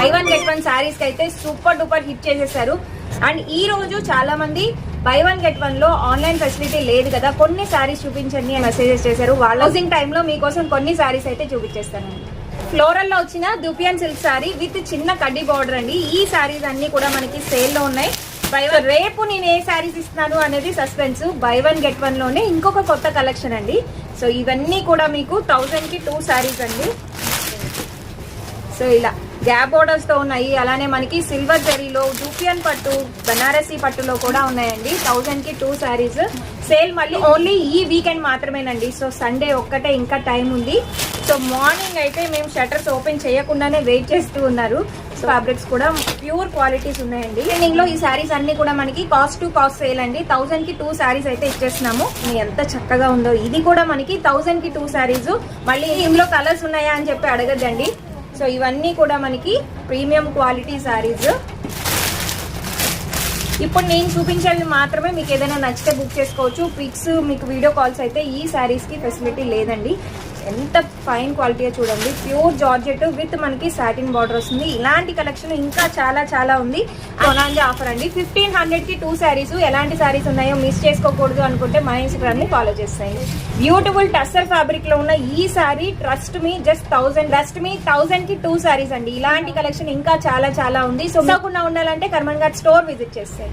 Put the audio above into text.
By one get one saris కి అయితే super duper hit చేసేసారు. అండ్ ఈ రోజు చాలా మంది బై వన్ గెట్ వన్ లో ఆన్లైన్ ఫెసిలిటీ లేదు కదా, కొన్ని సారీస్ చూపించండి అని మెసేజెస్ చేశారు. వాళ్ళ క్లోజింగ్ టైమ్ లో మీకోసం కొన్ని సారీస్ అయితే చూపించేస్తానండి. ఫ్లోరల్ లో వచ్చిన దూపియన్ సిల్క్ సారీ విత్ చిన్న కడ్డీ బార్డర్ అండి. ఈ సారీస్ అన్ని కూడా మనకి సేల్ లో ఉన్నాయి. రేపు నేను ఏ సారీస్ ఇస్తున్నాను అనేది suspense. By one get one లోనే ఇంకొక కొత్త కలెక్షన్ అండి. సో ఇవన్నీ కూడా మీకు 1000 కి 2 సారీస్ అండి. సో ఇలా గ్యాప్ బోర్డర్స్ తో ఉన్నాయి. అలానే మనకి సిల్వర్ జరీలో దూపియన్ పట్టు, బనారసి పట్టులో కూడా ఉన్నాయండి. 1000 కి 2 సారీస్. సేల్ మళ్ళీ ఓన్లీ ఈ వీకెండ్ మాత్రమేనండి. సో సండే ఒక్కటే ఇంకా టైం ఉంది. సో మార్నింగ్ అయితే మేము షట్టర్స్ ఓపెన్ చేయకుండానే వెయిట్ చేస్తూ ఉన్నారు. సో ఫ్యాబ్రిక్స్ కూడా ప్యూర్ క్వాలిటీస్ ఉన్నాయండి. ట్రెండింగ్ లో ఈ సారీస్ అన్ని కూడా మనకి కాస్ట్ టు కాస్ట్ సేల్ అండి. 1000 కి 2 సారీస్ అయితే ఇచ్చేస్తున్నాము. ఎంత చక్కగా ఉందో. ఇది కూడా మనకి 1000 కి 2 సారీస్. మళ్ళీ ఇందులో కలర్స్ ఉన్నాయా అని చెప్పి అడగద్దండి. సో ఇవన్నీ కూడా మనకి ప్రీమియం క్వాలిటీ సారీస్. ఇప్పుడు నేను చూపించేవి మాత్రమే. మీకు ఏదైనా నచ్చితే బుక్ చేసుకోవచ్చు. పిక్స్, మీకు వీడియో కాల్స్ అయితే ఈ సారీస్ కి ఫెసిలిటీ లేదండి. ఎంత ఫైన్ క్వాలిటీ చూడండి. ప్యూర్ జార్జెట్ విత్ మనకి సాటిన్ బార్డర్ వస్తుంది. ఇలాంటి కలెక్షన్ ఇంకా చాలా చాలా ఉంది. కొనాంజా ఆఫర్ అండి. 1500 కి 2 సారీస్. ఎలాంటి సారీస్ ఉన్నాయో మిస్ చేసుకోకూడదు అనుకుంటే మా ఇన్స్టాగ్రామ్ ని ఫాలో చేస్తాయి. బ్యూటిఫుల్ టస్సర్ ఫ్యాబ్రిక్ లో ఉన్న ఈ సారీ ట్రస్ట్ మీ జస్ట్ 1000 కి 2 సారీస్ అండి. ఇలాంటి కలెక్షన్ ఇంకా చాలా చాలా ఉంది. సో కాకుండా ఉండాలంటే కర్మన్ ఘాట్ స్టోర్ విజిట్ చేస్తాయి.